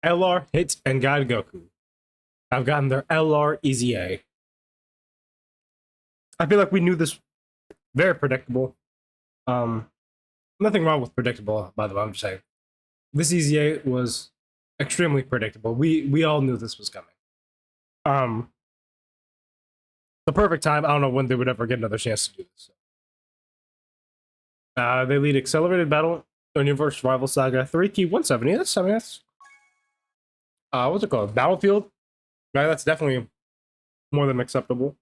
LR hit and guide Goku. I've gotten their LR EZA. I feel like we knew this. Very predictable. Nothing wrong with predictable, by the way. I'm just saying this EZA was extremely predictable. We all knew this was coming. The perfect time. I don't know when they would ever get another chance to do this. They lead Accelerated Battle, Universe Rival Saga, 3 key 170. That's 7 minutes. What's it called? Battlefield. Right, that's definitely more than acceptable.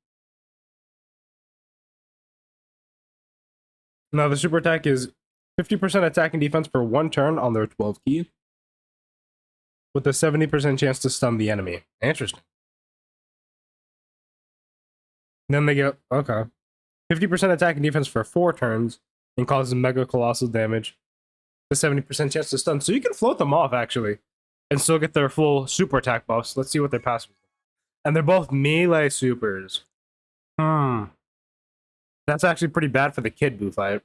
Now the super attack is 50% attack and defense for 1 turn on their 12 key, with a 70% chance to stun the enemy. Interesting. Then they get, okay, 50% attack and defense for 4 turns and causes mega colossal damage. The 70% chance to stun. So you can float them off, actually, and still get their full super attack buffs. Let's see what their passive is. And they're both melee supers. That's actually pretty bad for the Kid Buu fight.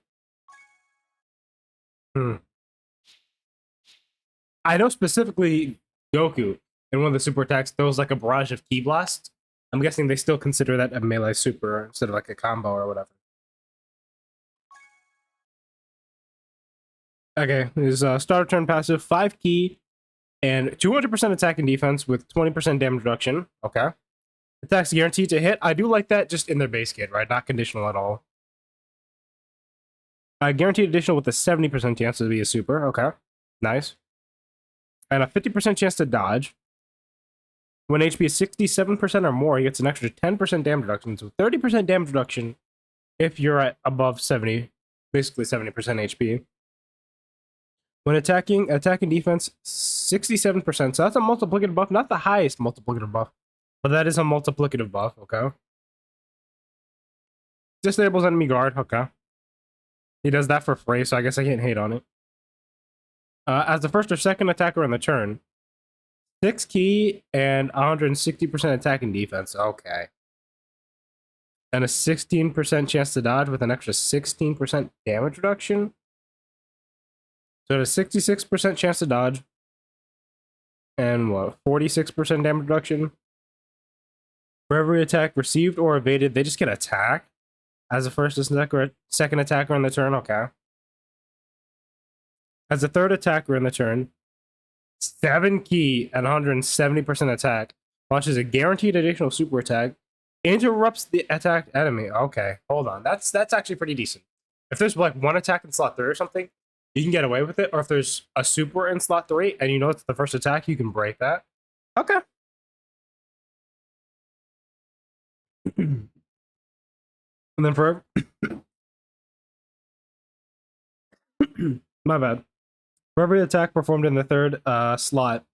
I know specifically Goku, in one of the super attacks, there was like a barrage of Ki Blast. I'm guessing they still consider that a melee super instead of like a combo or whatever. Okay, his starter turn passive, 5 key, and 200% attack and defense with 20% damage reduction. Okay. Attacks guaranteed to hit. I do like that just in their base kit, right? Not conditional at all. Guaranteed additional with a 70% chance to be a super. Okay. Nice. And a 50% chance to dodge. When HP is 67% or more, he gets an extra 10% damage reduction. So 30% damage reduction if you're at above 70, basically 70% HP. When attacking defense, 67%. So that's a multiplicative buff. Not the highest multiplicative buff, but that is a multiplicative buff. Okay. Disables enemy guard. Okay. He does that for free, so I guess I can't hate on it. As the first or second attacker on the turn, 6 key and 160% attack and defense. Okay. And a 16% chance to dodge with an extra 16% damage reduction. So a 66% chance to dodge. And what? 46% damage reduction. For every attack received or evaded, they just get attack as the first or second attacker on the turn. Okay. As the third attacker in the turn, 7 key and 170% attack, launches a guaranteed additional super attack, interrupts the attacked enemy. Okay, hold on. That's actually pretty decent. If there's like 1 attack in slot 3 or something, you can get away with it. Or if there's a super in slot 3 and you know it's the first attack, you can break that. Okay. And then for my bad. For every attack performed in the third slot,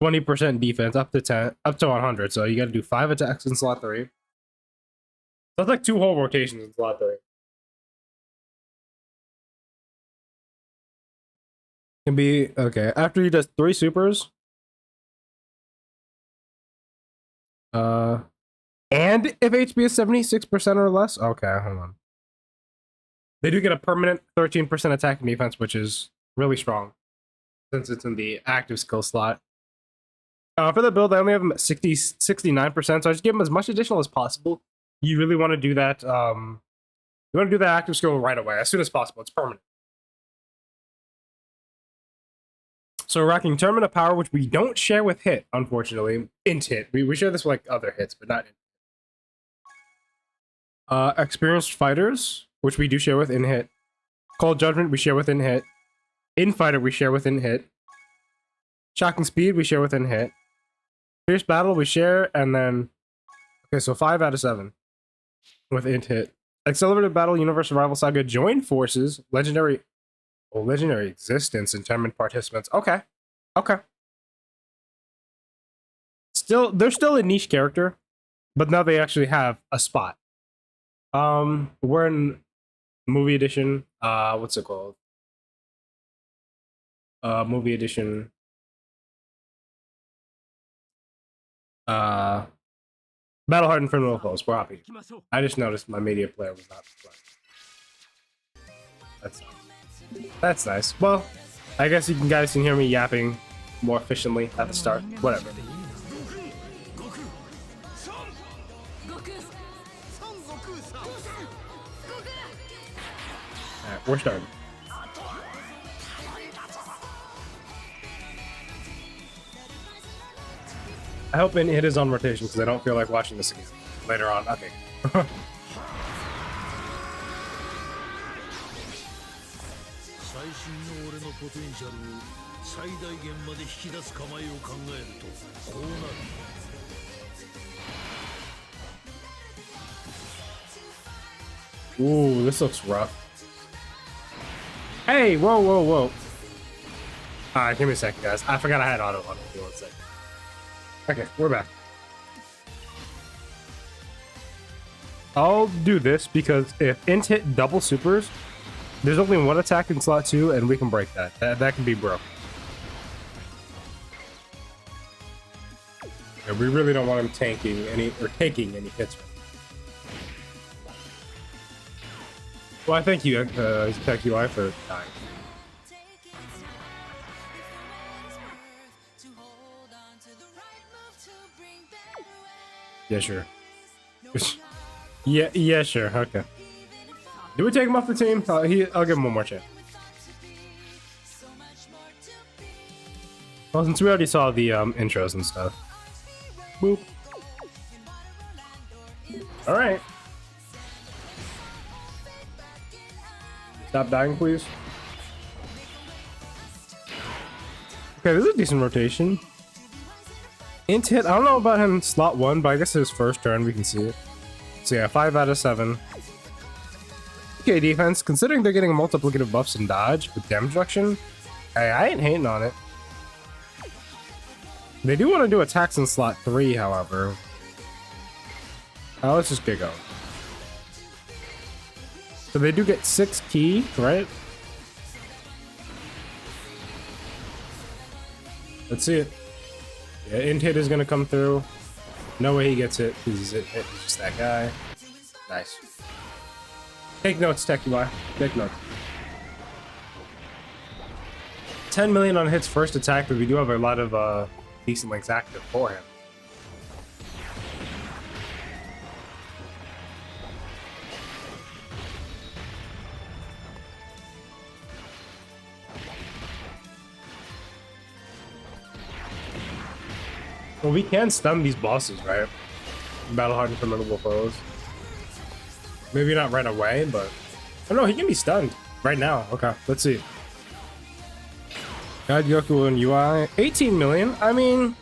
20% defense up to 100. So you got to do 5 attacks in slot 3. That's like 2 whole rotations in slot 3. Can be okay after he does 3 supers. And if HP is 76% or less, okay, hold on. They do get a permanent 13% attack and defense, which is really strong since it's in the active skill slot. For the build, I only have him at 69%, so I just give him as much additional as possible. You really want to do that. You want to do that active skill right away, as soon as possible. It's permanent. So rocking Tournament of Power, which we don't share with Hit, unfortunately. Int Hit. We share this with like other hits, but not Int. Experienced Fighters, which we do share with in Hit. Cold Judgment, we share with in Hit. Infighter, we share with in Hit. Shocking Speed, we share with in Hit. Fierce Battle, we share, and then... Okay, so 5 out of 7 with int Hit. Accelerated Battle, Universe Survival Saga, Join Forces, Legendary Existence, and Tournament Participants. Okay. Okay. They're still a niche character, but now they actually have a spot. We're in movie edition. What's it called? Movie edition. Battle Hardened Criminal Foes. We're happy. I just noticed my media player was not playing. That's nice. Well, I guess you guys can hear me yapping more efficiently at the start. Whatever. Alright, we're starting. I hope it is on rotation because I don't feel like watching this again later on. Okay. Ooh, this looks rough. Hey, whoa, whoa, whoa. Alright, give me a second, guys. I forgot I had auto on. Give me 1 second. Okay, we're back. I'll do this because if int hit double supers, there's only one attack in slot 2, and we can break that. That can be broke. Yeah, we really don't want him taking any hits. Well, thank you, Tech UI, for dying. Yeah, sure. yeah, sure. Okay. Do we take him off the team? I'll give him one more chance. Well, since we already saw the intros and stuff. Boop. All right. Stop dying, please. Okay, this is a decent rotation. Int hit, I don't know about him in slot 1, but I guess his first turn we can see it. So yeah, 5 out of 7. Okay, defense, considering they're getting multiplicative buffs and dodge with damage reduction, hey, I ain't hating on it. They do want to do attacks in slot 3, however. Let's just get going. So they do get 6 key, right? Let's see it. Yeah, int hit is gonna come through. No way he gets hit because he's just that guy. Nice. Take notes, Tech UI. Take notes. 10 million on hits first attack, but we do have a lot of decent links active for him. Well, we can stun these bosses, right? Battle hardened formidable foes. Maybe not right away, but... Oh no, he can be stunned right now. Okay, let's see. God, Goku and UI. 18 million? I mean...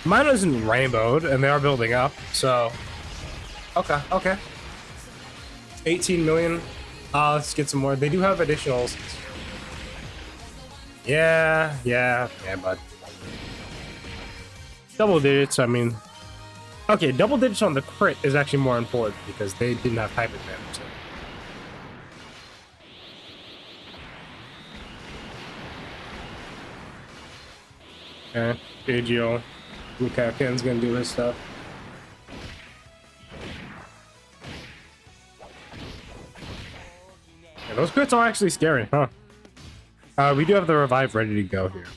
Mine isn't rainbowed, and they are building up, so... Okay, okay. 18 million. Let's get some more. They do have additionals. Yeah, bud. Double digits, I mean... Okay, double digits on the crit is actually more important because they didn't have type advantage. So. Okay, Agio. Lukaken's gonna do his stuff. Yeah, those crits are actually scary, huh? We do have the revive ready to go here.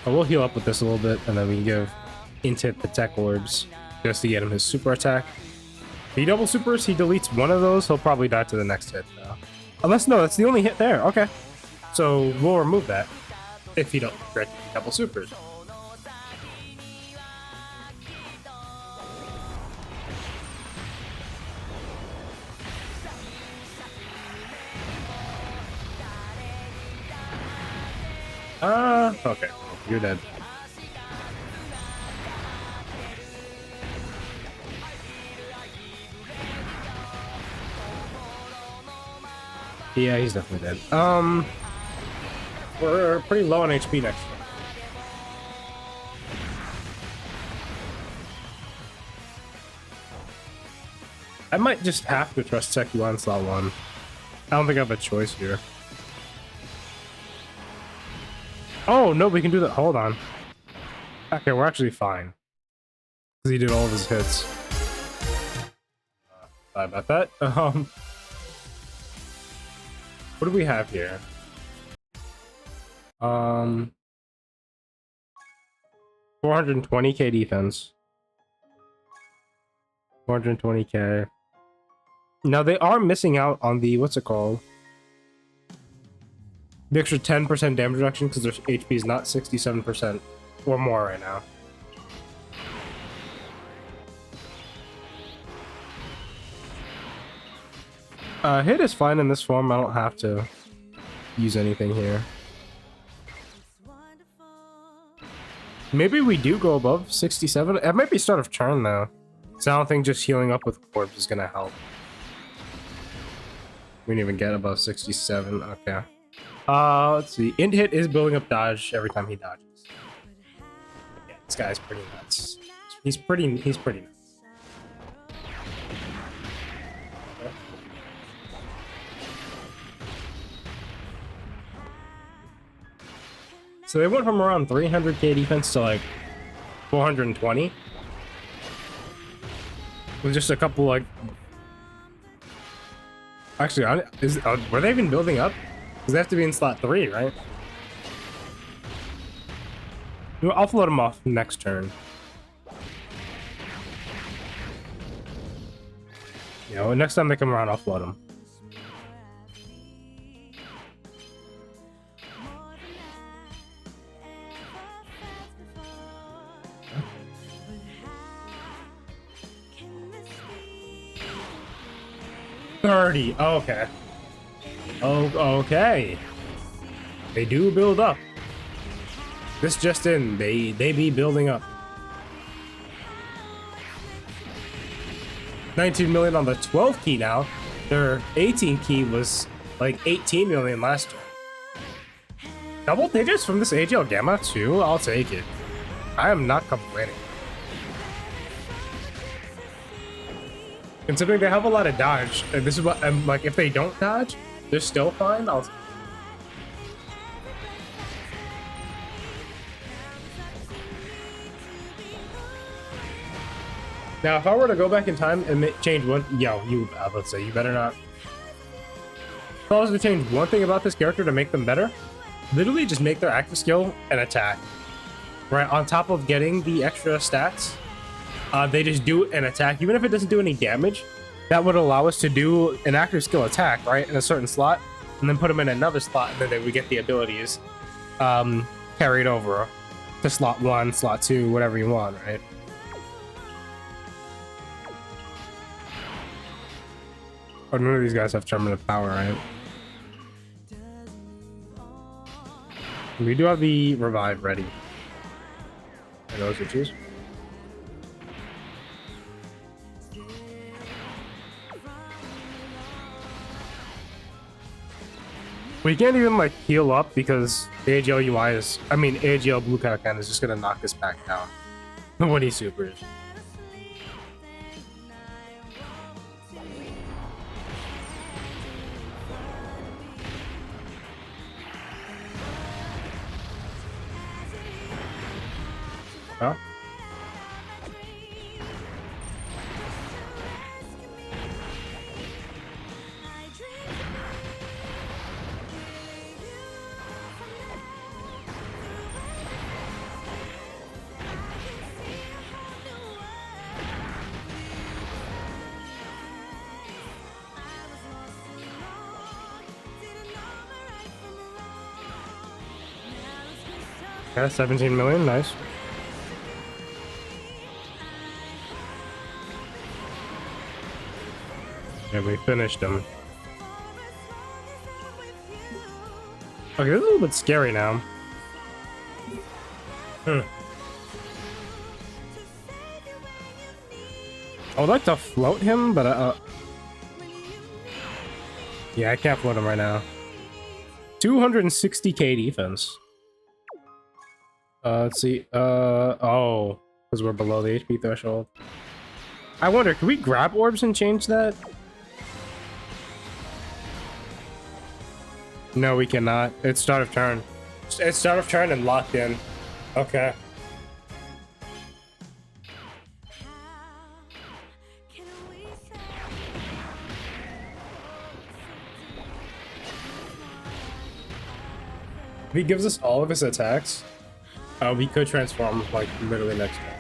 We'll heal up with this a little bit, and then we can give int hit the tech orbs just to get him his super attack. If he double supers, he deletes one of those, he'll probably die to the next hit, though. Unless, no, that's the only hit there. Okay. So we'll remove that if he don't regret double supers. Okay. You're dead. Yeah, he's definitely dead. We're pretty low on HP next. I might just have to trust Tech UI on slot 1. I don't think I have a choice here. Oh, no, we can do that. Hold on. Okay, we're actually fine. Because he did all of his hits. Sorry about that. What do we have here? 420k defense. 420k. Now they are missing out on the, what's it called? The extra 10% damage reduction because their HP is not 67% or more right now. Hit is fine in this form. I don't have to use anything here. Maybe we do go above 67. It might be start of turn though. So I don't think just healing up with Corpse is gonna help. We didn't even get above 67. Okay. Let's see. Int hit is building up dodge every time he dodges. Yeah, this guy's pretty nuts. He's pretty nuts. Okay. So they went from around 300k defense to like 420. With just a couple like... Actually, were they even building up? Because they have to be in slot 3, right? I'll float them off next turn. You know, next time they come around, I'll float them. $30. Oh, okay. Oh, okay. They do build up. This just in, they be building up. 19 million on the 12 key now. Their 18 key was like 18 million last year. Double digits from this AGL Gamma too? I'll take it. I am not complaining. Considering they have a lot of dodge, and this is what I'm like, if they don't dodge, they're still fine. Now, if I were to go back in time and change one, let's say you better not. If I was to change one thing about this character to make them better, literally just make their active skill an attack. Right, on top of getting the extra stats, they just do an attack, even if it doesn't do any damage. That would allow us to do an active skill attack, right, in a certain slot, and then put them in another slot, and then we get the abilities carried over to slot 1, slot 2, whatever you want, right? Oh, none of these guys have Terminative Power, right? We do have the Revive ready. I know what choose. We can't even like heal up because AGL UI is, AGL Blue Kaioken is just gonna knock us back down when he supers. Huh? Yeah, 17 million, nice. Yeah, we finished him. Okay, this is a little bit scary now. I would like to float him, but yeah, I can't float him right now. 260k defense. Let's see. Oh, because we're below the HP threshold. I wonder, can we grab orbs and change that? No, we cannot. It's start of turn. It's start of turn and locked in. Okay. he gives us all of his attacks, we could transform like literally next turn.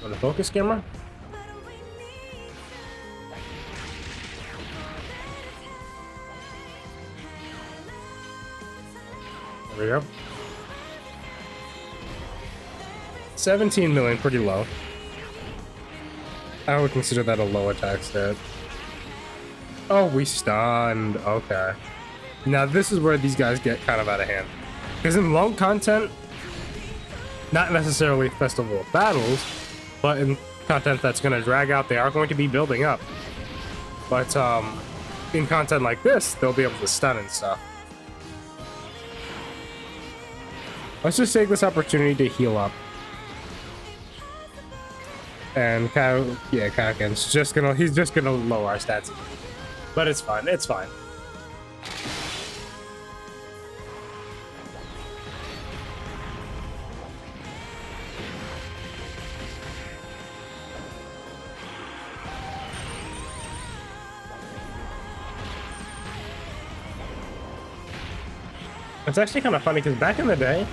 On the focus camera. There we go. 17 million, pretty low. I would consider that a low attack stat. Oh, we stunned. Okay. Now this is where these guys get kind of out of hand. Because in long content, not necessarily Festival of Battles, but in content that's going to drag out, they are going to be building up. But in content like this, they'll be able to stun and stuff. Let's just take this opportunity to heal up. And Kaioken's just gonna, he's just gonna lower our stats. But it's fine, it's fine. It's actually kind of funny because back in the day,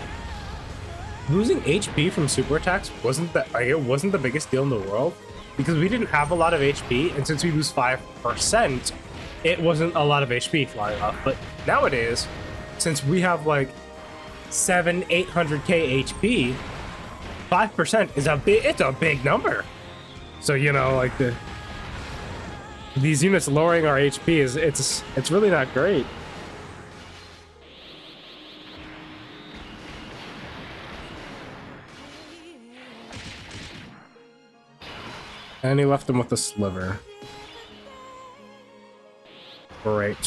losing HP from super attacks wasn't the biggest deal in the world because we didn't have a lot of HP, and since we lose 5%, it wasn't a lot of HP flying off. But nowadays, since we have like 700-800k HP, 5% is it's a big number. So you know, like these units lowering our HP it's really not great. And he left him with a sliver. Great.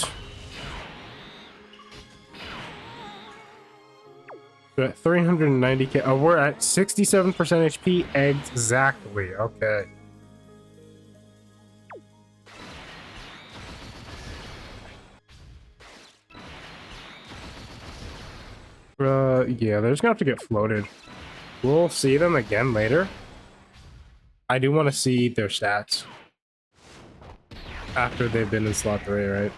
We're at 390k. Oh, we're at 67% HP exactly. Okay. Yeah, they're just gonna have to get floated. We'll see them again later. I do want to see their stats after they've been in slot 3, right?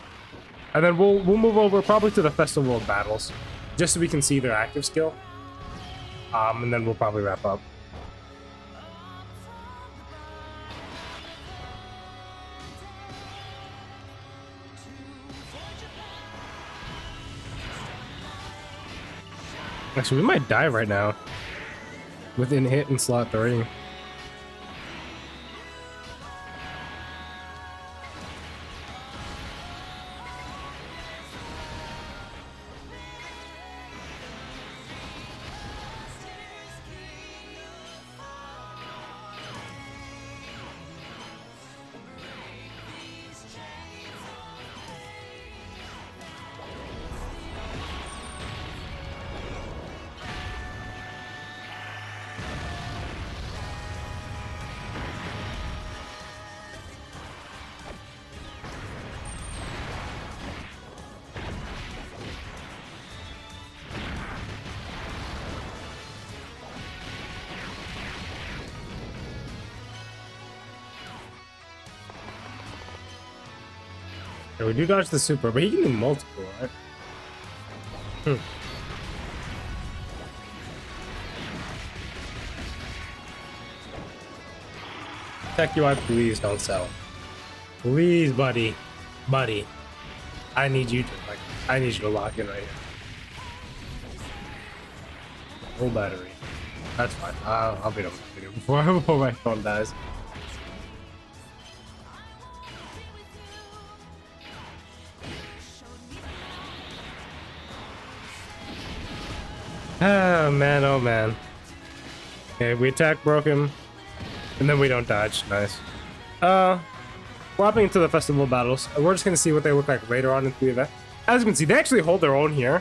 And then we'll move over probably to the Festival of Battles, just so we can see their active skill. And then we'll probably wrap up. Actually, we might die right now within hit in slot 3. Yeah, we do dodge the super, but he can do multiple, right? Tech UI, please don't sell. Please, buddy. Buddy. I need you to lock in right here. Full battery. That's fine. I'll beat him before my phone dies. Oh man, oh man. Okay, we attack, broke him, and then we don't dodge. Nice. Hopping into the Festival of Battles. We're just gonna see what they look like later on in the event. As you can see, they actually hold their own here.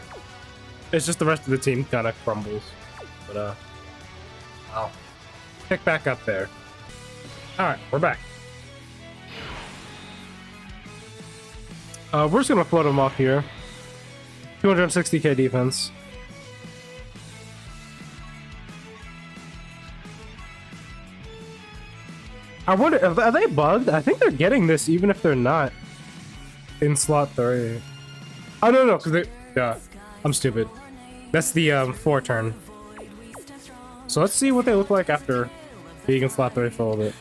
It's just the rest of the team kind of crumbles. But I'll pick back up there. Alright, we're back. We're just gonna float them off here. 260k defense. I wonder, are they bugged? I think they're getting this even if they're not in slot 3. Oh no, because they. Yeah, I'm stupid. That's the 4 turn. So let's see what they look like after being flat 3 for a little bit.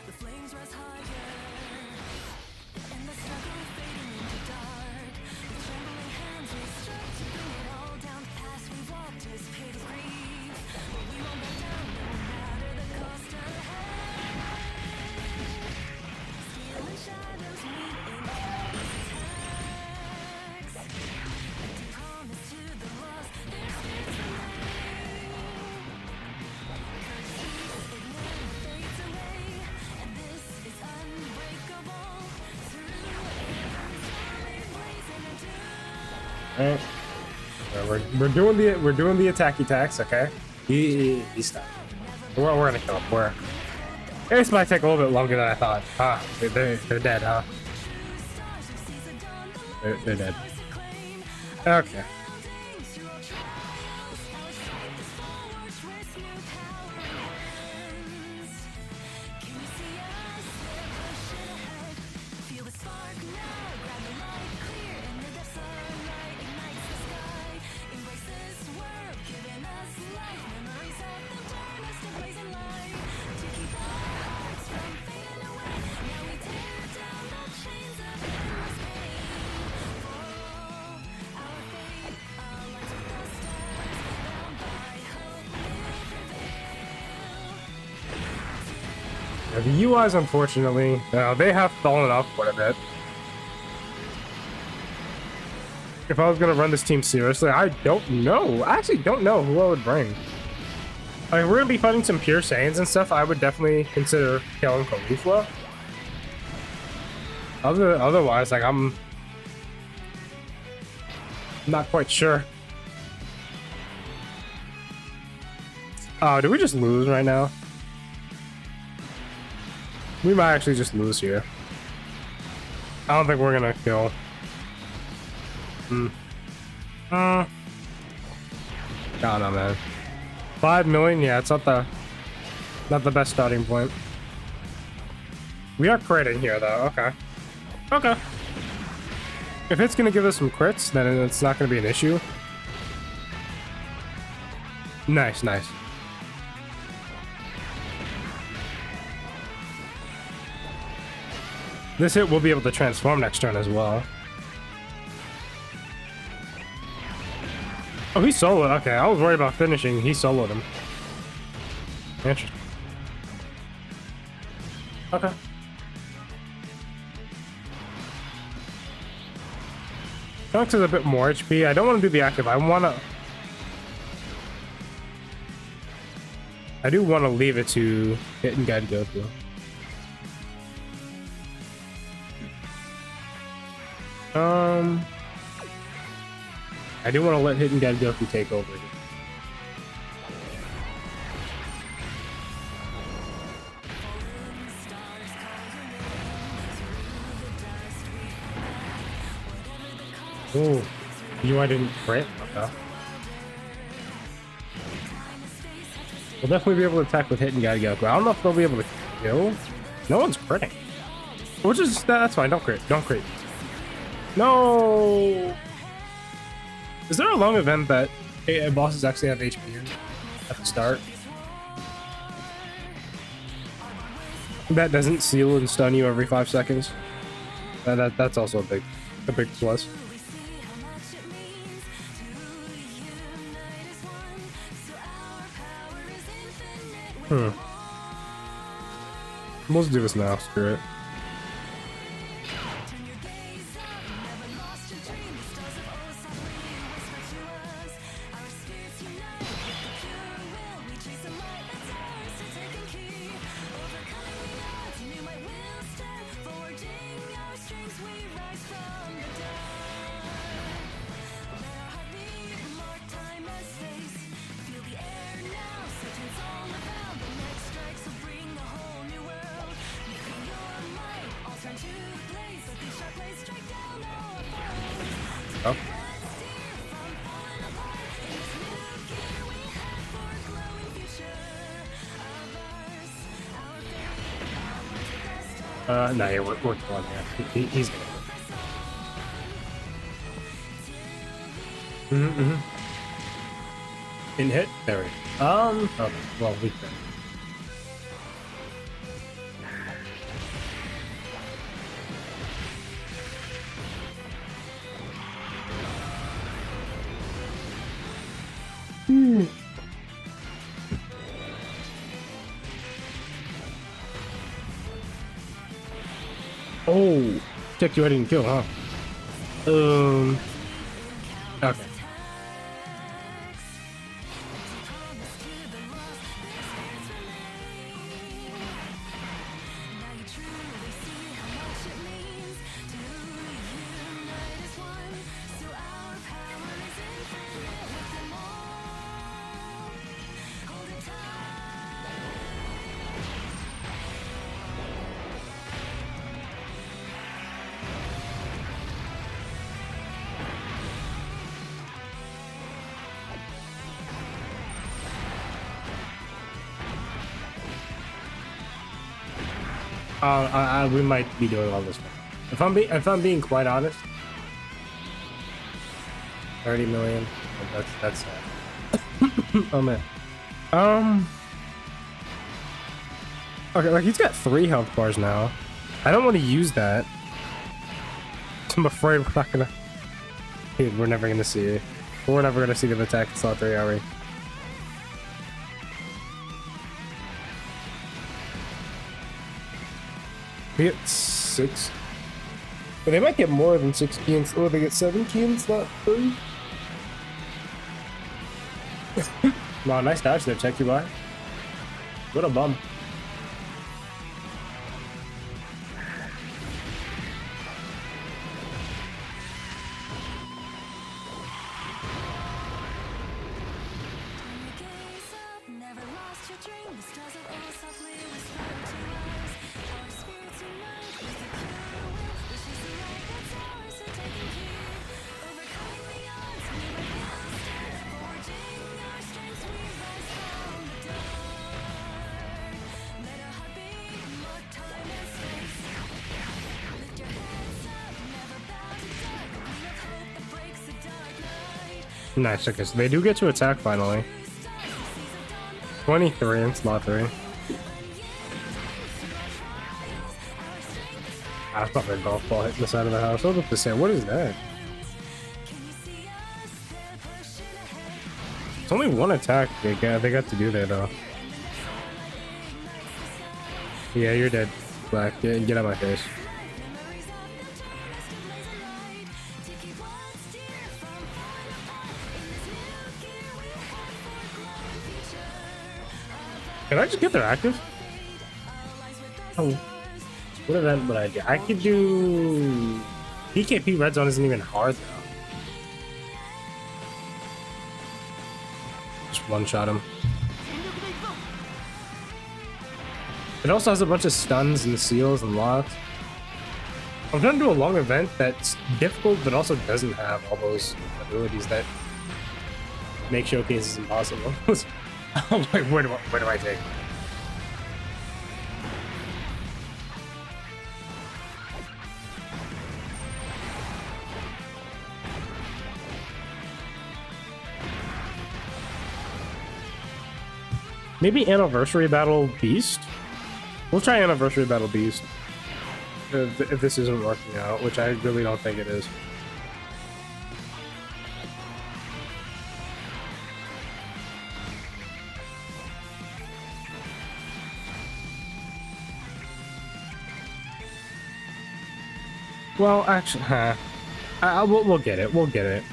Alright. We're doing the attacky attacks, okay? He's done. We're gonna kill him. This might take a little bit longer than I thought. Ah, they're dead, huh? They're dead. Okay. The UIs, unfortunately, they have fallen off quite a bit. If I was gonna run this team seriously, I don't know. I actually don't know who I would bring. Like, we're gonna be fighting some pure Saiyans and stuff. I would definitely consider killing Caulifla. Otherwise, like, I'm not quite sure. Oh, did we just lose right now? We might actually just lose here. I don't think we're gonna kill. I don't know, man. 5 million, yeah, it's not the best starting point. We are critting here, though. Okay. Okay. If it's gonna give us some crits, then it's not gonna be an issue. Nice, nice. This hit will be able to transform next turn as well. Oh, he soloed. Okay, I was worried about finishing. He soloed him. Interesting. Okay. Trunks is a bit more HP. I don't want to do the active. I do want to leave it to hit and guide Goku. I do want to let Hit and Guide Goku take over. Oh, UI didn't crit? Okay. We'll definitely be able to attack with Hit and Guide Goku. I don't know if they'll be able to kill. No one's critting. Which is, that's fine. Don't crit. Don't crit. No! Is there a long event that bosses actually have HP in at the start? That doesn't seal and stun you every 5 seconds? That's also a big plus. Let's do this now, screw it. No, yeah, we're going here. He's gonna. In hit? There we go. Okay, well, we can. Oh, check you I didn't kill, huh? Okay. We might be doing all this one. If I'm being quite honest, 30 million. That's sad. Oh man. Okay, like he's got 3 health bars now. I don't want to use that. I'm afraid we're not gonna. Dude, we're never gonna see it. We're never gonna see the attack in slot 3, are we? We get 6. But they might get more than 6 keys. Oh, they get 7 keys, not 3. Wow, nice dodge there, check you by. What a bum. Nice, okay, so they do get to attack finally. 23 in slot 3. That's probably a golf ball hitting the side of the house. I was about to say, what is that? It's only 1 attack they got to do there though. Yeah, you're dead, Black. Get out of my face. Can I just get their active? Oh, what event would I do? I could do... PKP red zone isn't even hard though. Just one-shot him. It also has a bunch of stuns and seals and locks. I'm trying to do a long event that's difficult but also doesn't have all those abilities that make showcases impossible. I'm like, where do I take? Maybe Anniversary Battle Beast? We'll try Anniversary Battle Beast. If this isn't working out, which I really don't think it is. Well, actually, we'll get it. We'll get it.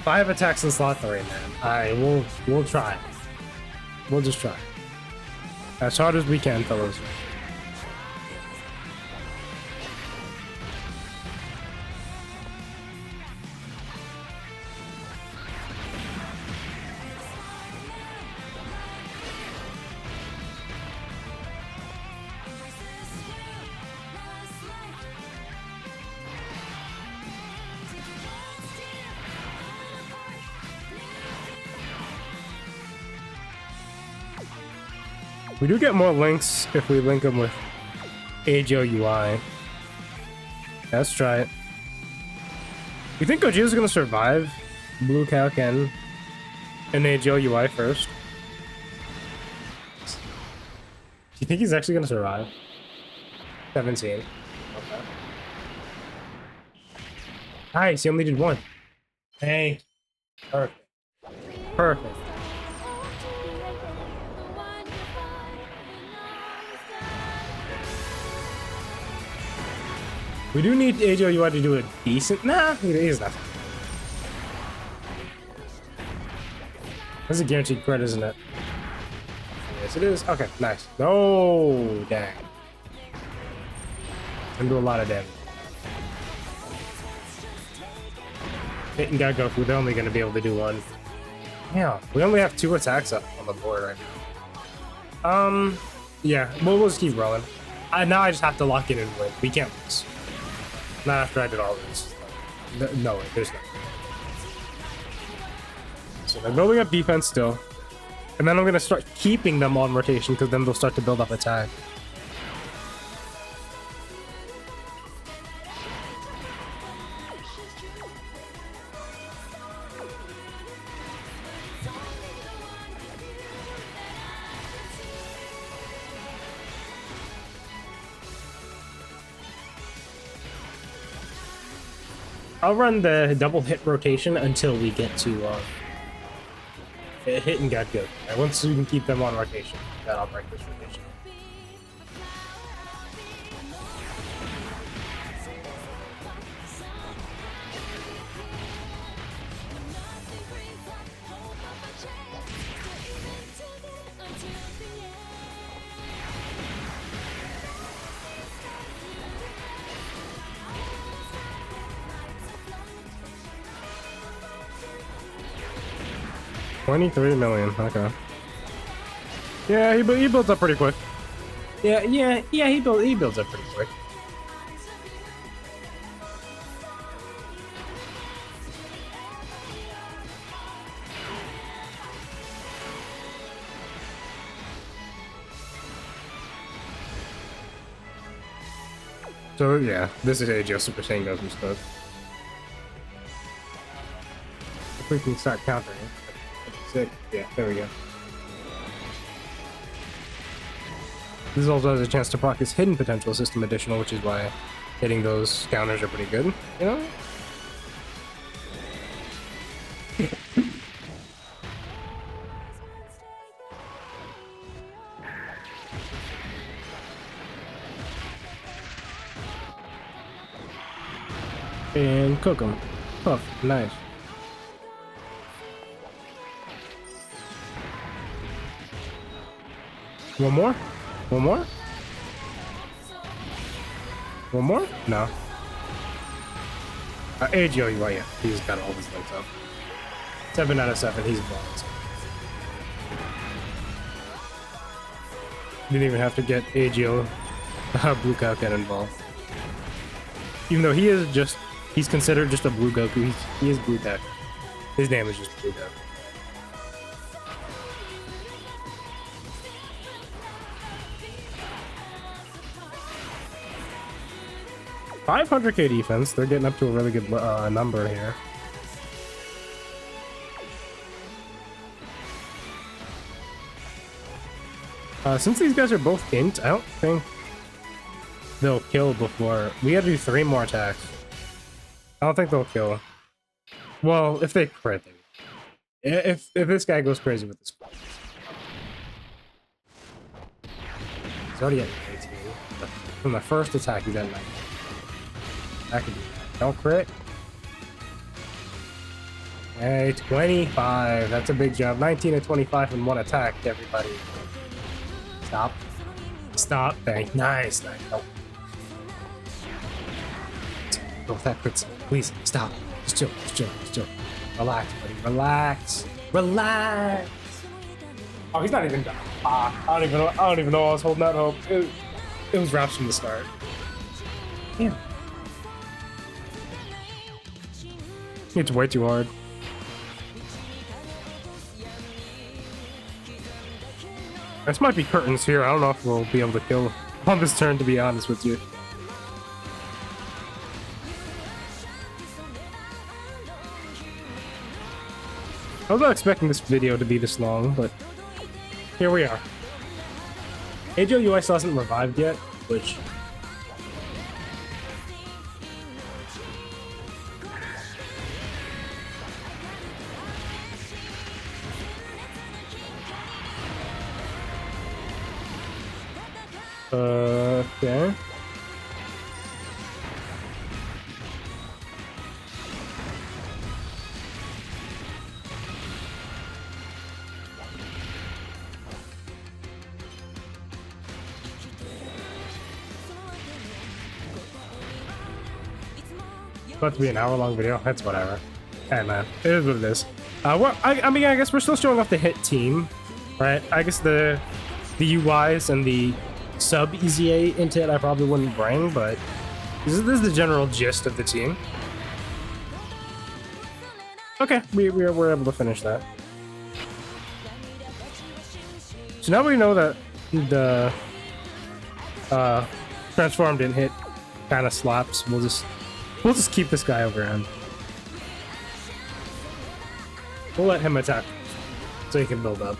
5 attacks in slot 3, man. Alright, we'll try. We'll just try. As hard as we can, fellas. We do get more links if we link them with AGO UI. Let's try it. You think Gogeta's gonna survive Blue Cow Ken and AGL UI first? Do you think he's actually gonna survive? 17. Okay. Nice, he only did one. Hey. Perfect. Perfect. We do need AGL UI to do a decent. Nah, he's not. That's a guaranteed crit, isn't it? Yes, it is. Okay, nice. No, dang. Can do a lot of damage. Hit and got Goku. They're only going to be able to do one. Yeah, we only have 2 attacks up on the board right now. Yeah, we'll just keep rolling. Now I just have to lock in and win. We can't lose. Not after I did all this. No way, there's no way. So they're building up defense still. And then I'm going to start keeping them on rotation because then they'll start to build up attack. I'll run the double hit rotation until we get to hit and get good. And once we can keep them on rotation, then I'll break this rotation. $23 million. Okay. Yeah, he builds up pretty quick. Yeah. He builds up pretty quick. So yeah, this is AGL Super Saiyan Goku stuff. If we can start countering it. Sick. Yeah, there we go. This also has a chance to proc his hidden potential system additional, which is why hitting those counters are pretty good, you know? And cook him. Puff. Nice. One more? One more? One more? No. AGL UI, yeah. He's got all his links up. 7 out of 7, he's blocked. Didn't even have to get AGL Blue Cow Ken involved. Even though he's considered just a Blue Goku. He is Blue Cow. His name is just Blue Goku. 500k defense. They're getting up to a really good number here. Since these guys are both int, I don't think they'll kill before. We gotta do 3 more attacks. I don't think they'll kill. Well, if they crit, if this guy goes crazy with this, he's already at 18. From the first attack, he's at 19. That could be that. Don't crit. Hey, 25. That's a big jump. 19 and 25 in one attack, everybody. Stop. Stop. Thank. Nice. Nice. Nope. Go with that crit. Please, stop. Just chill. Just chill. Just chill. Relax, buddy. Relax. Relax. Oh, he's not even done. I don't even know I was holding that hope. It was wraps from the start. Yeah. It's way too hard. This might be curtains here. I don't know if we'll be able to kill on this turn, to be honest with you. I was not expecting this video to be this long, but here we are. AJOUI still hasn't revived yet, which... okay. About to be an hour-long video. That's whatever. Hey man, it is what it is. Well, I mean, I guess we're still showing off the hit team, right? I guess the UIs and the sub EZA into it I probably wouldn't bring, but this is the general gist of the team. Okay, we're able to finish that. So now we know that the transformed in hit kind of slaps. We'll just keep this guy over him. We'll let him attack so he can build up.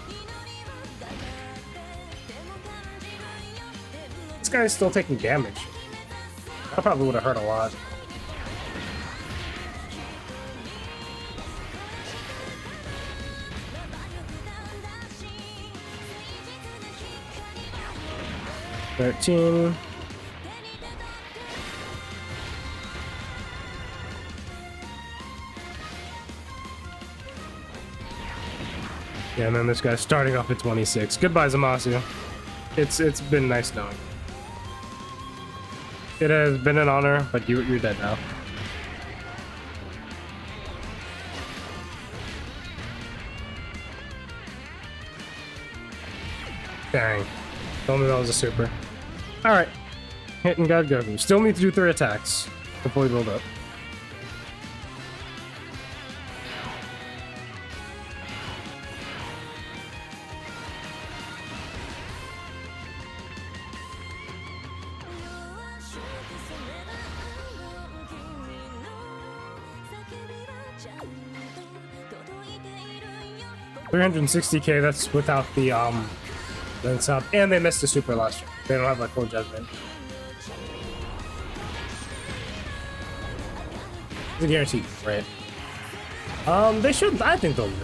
This guy's still taking damage. That probably would have hurt a lot. $13. Yeah, and then this guy's starting off at 26. Goodbye, Zamasu. It's been nice knowing. It has been an honor, but you're dead now. Dang. Told me that was a super. Alright. Hitting God Goku. Still need to do 3 attacks to fully build up. $360K, that's without the then sub, and they missed the super last year. They don't have like full judgment. It's a guarantee, right? They should. I think they'll win.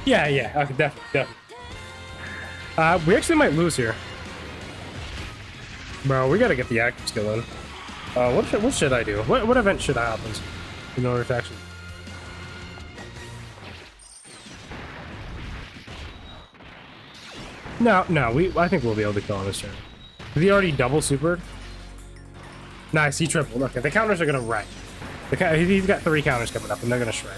Yeah, okay, definitely. We actually might lose here, bro. We gotta get the active skill in. What should I do? What event should I happen in order to actually? No, I think we'll be able to kill on this turn. Did he already double supered? Nice, he tripled. Okay, the counters are gonna wreck. He's got 3 counters coming up, and they're gonna shred.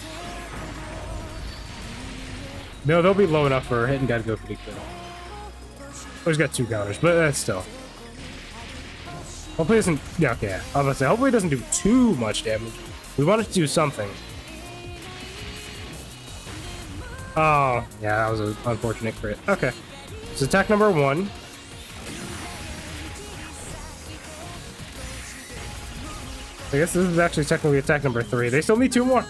No, they'll be low enough for hitting God Goku to kill. Oh, he's got 2 counters, but that's still. Hopefully it doesn't. Yeah, okay. I was about to say, hopefully it doesn't do too much damage. We want it to do something. Oh, yeah, that was an unfortunate crit. Okay. It's attack number 1. I guess this is actually technically attack number 3. They still need 2 more.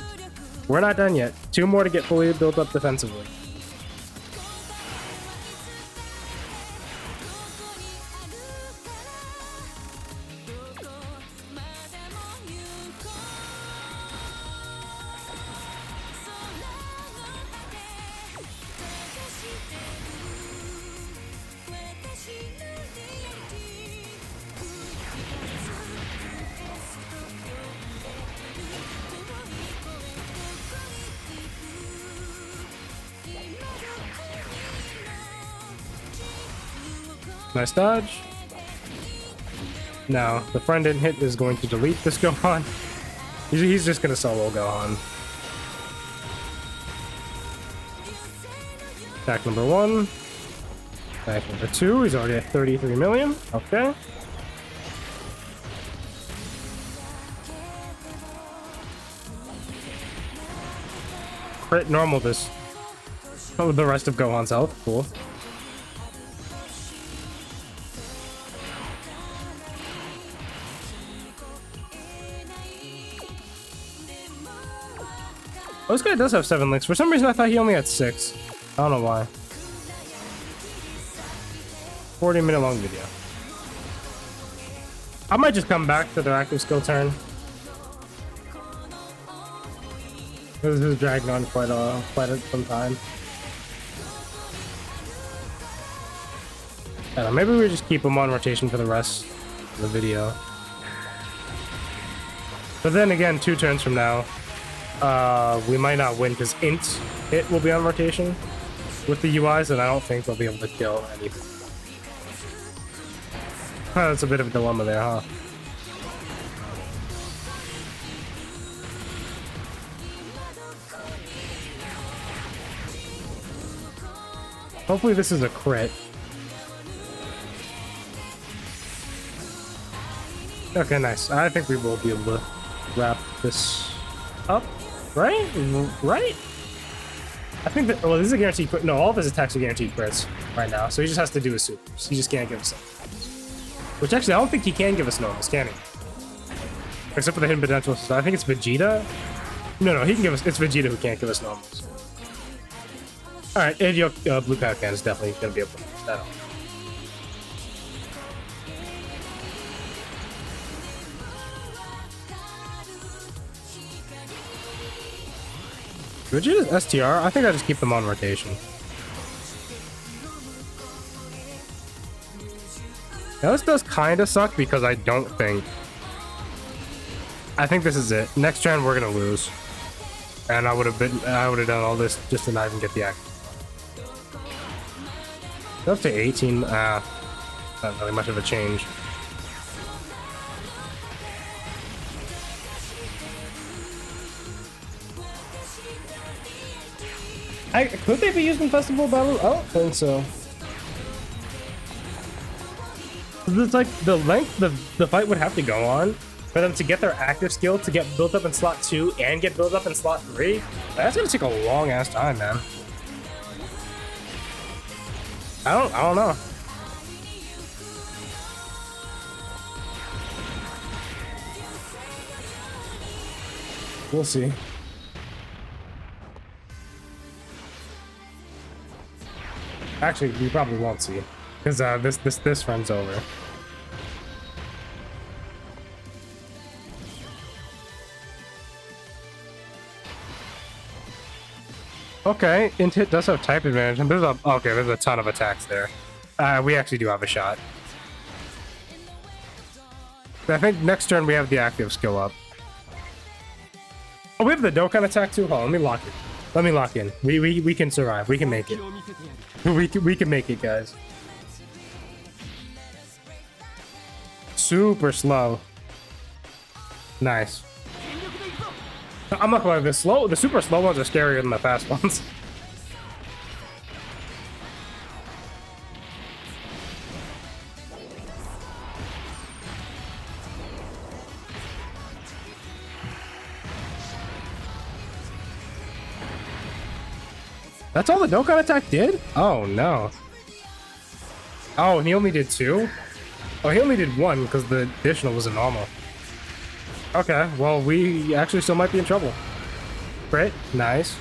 We're not done yet. 2 more to get fully built up defensively. Nice dodge. Now, the friend didn't hit is going to delete this Gohan. He's just going to solo Gohan. Attack number 1. Attack number 2. He's already at 33 million. Okay. Crit normal this. Oh, the rest of Gohan's health. Cool. Oh, this guy does have 7 links. For some reason, I thought he only had 6. I don't know why. 40-minute long video. I might just come back to their active skill turn. This is dragging on quite some time. I don't know, maybe we just keep them on rotation for the rest of the video. But then again, 2 turns from now, we might not win because int hit will be on rotation with the UIs, and I don't think they'll be able to kill anything. That's a bit of a dilemma there, huh? Hopefully this is a crit. Okay, nice. I think we will be able to wrap this up, right? Right? I think that, well, this is a guaranteed crit. No, all of his attacks are guaranteed crits right now, so he just has to do his supers. He just can't give us them. Which actually, I don't think he can give us normals, can he? Except for the hidden potential. So I think it's Vegeta. No, he can give us. It's Vegeta who can't give us normals. All right, and your blue Pac-Man is definitely going to be able to finish that off. Vegeta's STR? I think I just keep them on rotation. Now this does kind of suck because I don't think... I think this is it. Next turn we're gonna lose, and I would have done all this just to not even get the act. Up to 18. Not really much of a change. Could they be used in Festival Battle? I don't think so. It's like the length the fight would have to go on for them to get their active skill to get built up in slot 2 and get built up in slot 3. That's gonna take a long ass time, man. I don't know. We'll see. Actually, we probably won't see, because this runs over. Okay, int hit does have type advantage, and there's a ton of attacks there. We actually do have a shot. I think next turn we have the active skill up. Oh, we have the Dokkan attack too. Hold on, let me lock it. Let me lock in. We can survive. We can make it. We can make it, guys. Super slow. Nice. I'm not gonna lie, the super slow ones are scarier than the fast ones. That's all the Dokkan attack did? Oh no. Oh, and he only did 2? Oh, he only did 1 because the additional was a normal. Okay, well, we actually still might be in trouble. Crit, nice.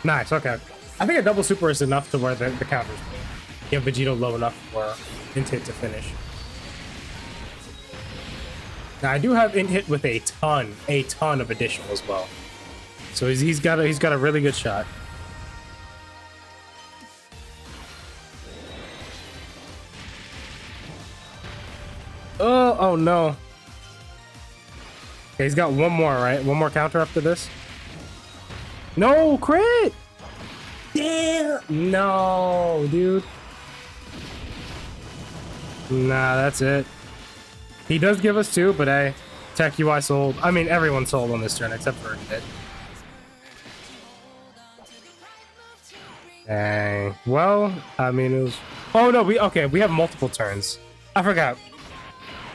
Nice, okay. I think a double super is enough to where the counters get Vegeta low enough for int hit to finish. Now, I do have int hit with a ton of additional as well. So he's got a really good shot. Oh no. Okay, he's got one more, right? One more counter after this. No, crit! Damn! No, dude. Nah, that's it. He does give us 2, but hey, Tech UI sold. I mean, everyone sold on this turn except for it. Dang. Well, I mean, it was... Oh no, we have multiple turns. I forgot.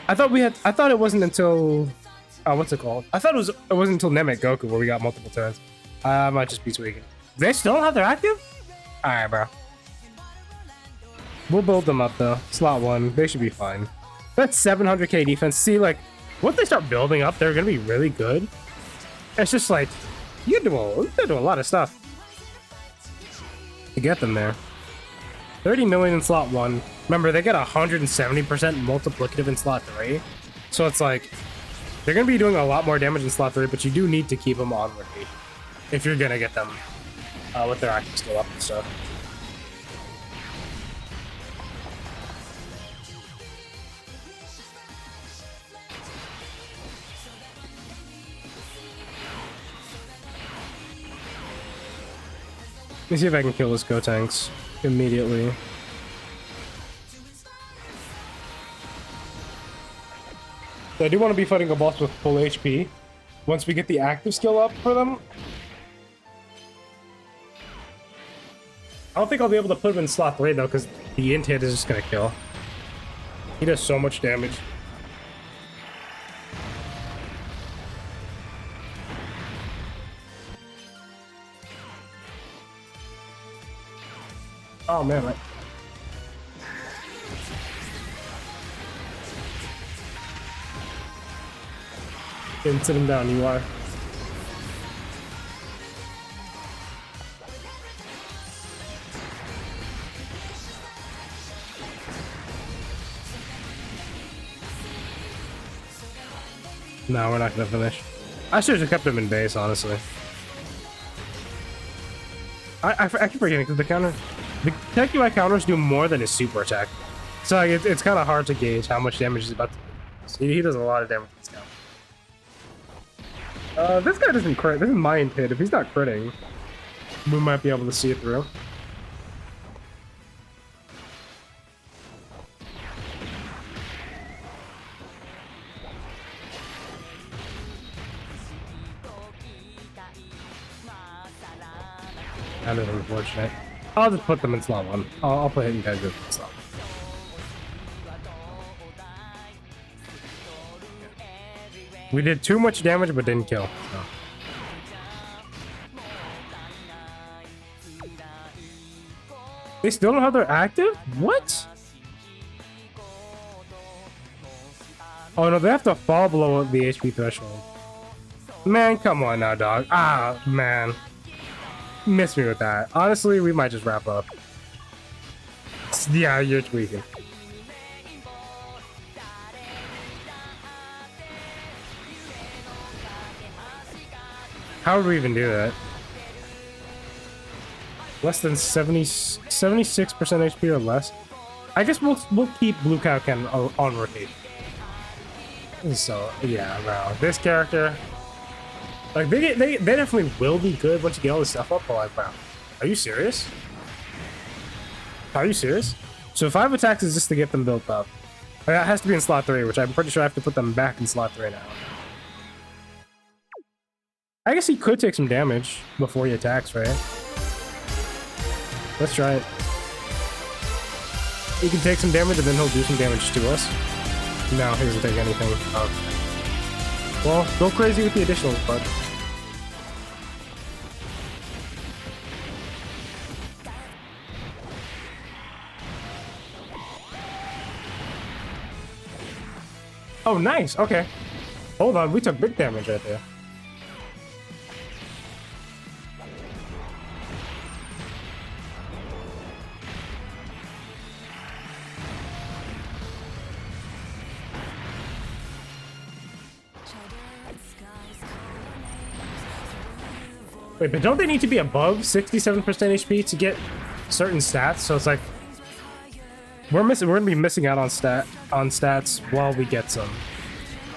I thought it wasn't until what's it called? I thought it wasn't until Namek Goku where we got multiple turns. I might just be tweaking. They still don't have their active? Alright, bro. We'll build them up though. Slot 1. They should be fine. That's 700k defense. See, like, once they start building up, they're gonna be really good. It's just like You do a lot of stuff to get them there. 30 million in slot 1. Remember, they get 170% multiplicative in slot 3. So it's like, they're going to be doing a lot more damage in slot 3, but you do need to keep them on repeat if you're going to get them with their active skill up and stuff. Let me see if I can kill this Gotenks immediately. So I do want to be fighting a boss with full HP. Once we get the active skill up for them. I don't think I'll be able to put him in slot 3 though, because the int hit is just going to kill. He does so much damage. Oh man, didn't sit him down, you are. No, we're not gonna finish. I should have kept him in base, honestly. I keep forgetting because the tech UI counters do more than his super attack, so like, it's kind of hard to gauge how much damage he's about to do. So he does a lot of damage with this counter. This guy doesn't crit. This is my hit. If he's not critting, we might be able to see it through. That is unfortunate. I'll just put them in slot 1. I'll put hidden guys in slot 1. We did too much damage but didn't kill. So. They still don't have their active? What? Oh no, they have to fall below the HP threshold. Man, come on now, dog. Ah, man. Miss me with that. Honestly, we might just wrap up. Yeah, you're tweaking. How would we even do that? Less than 76% HP or less? I guess we'll keep Blue Cow Cannon on rotation. So, yeah, bro. This character... Like, they definitely will be good once you get all this stuff up, but like, wow. Are you serious? Are you serious? So 5 attacks is just to get them built up. That has to be in slot 3, which I'm pretty sure I have to put them back in slot 3 now. I guess he could take some damage before he attacks, right? Let's try it. He can take some damage and then he'll do some damage to us. No, he doesn't take anything. Okay. Well, go crazy with the additionals, bud. Oh, nice. Okay. Hold on. We took big damage right there. Wait, but don't they need to be above 67% HP to get certain stats? So it's like we're gonna be missing out on stats while we get some.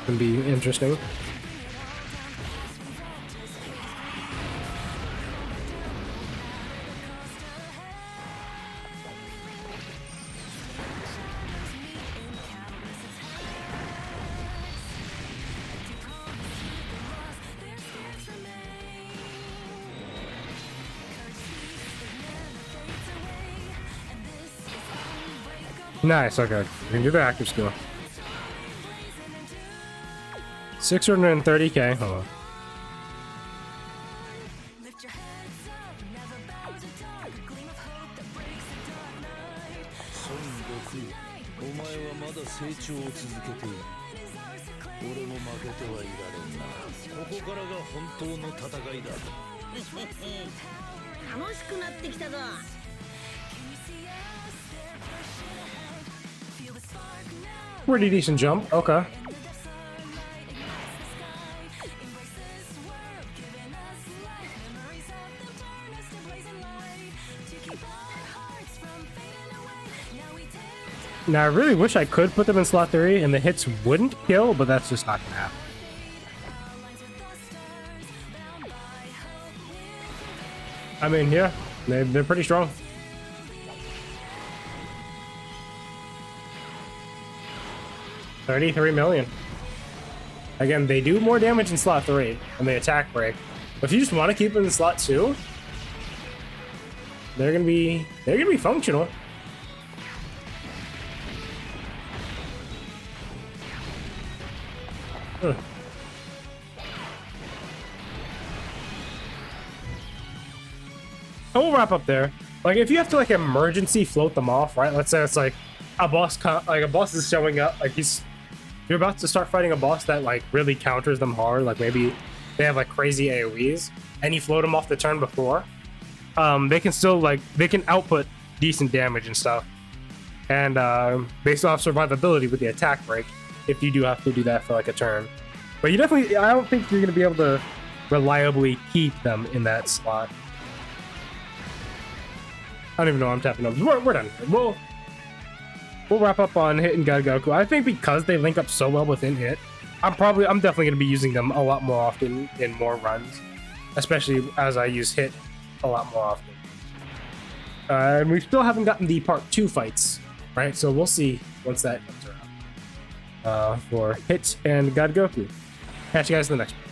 It's gonna be interesting. Nice, okay. We can do the active skill. 630k. Hold on. 俺も負けてはいられんな。ここからが本当の戦いだ。楽しくなってきたぞ。 Pretty decent jump. Okay. Now I really wish I could put them in slot 3 and the hits wouldn't kill, but that's just not gonna happen. I mean, yeah, they're pretty strong. $33 million. Again, they do more damage in slot 3 and they attack break. But if you just want to keep them in slot 2, they're gonna be functional. Huh. And we'll wrap up there. Like, if you have to like emergency float them off, right? Let's say it's like a boss, like a boss is showing up, like you're about to start fighting a boss that like really counters them hard. Like maybe they have like crazy AoEs, and you float them off the turn before. They can still they can output decent damage and stuff, and they still have survivability with the attack break if you do have to do that for like a turn. But I don't think you're gonna be able to reliably keep them in that slot. I don't even know why I'm tapping up. We're done. We'll wrap up on Hit and God Goku. I think because they link up so well within Hit, I'm definitely gonna be using them a lot more often in more runs, especially as I use Hit a lot more often. And we still haven't gotten the part 2 fights, right? So we'll see once that comes around for Hit and God Goku. Catch you guys in the next one.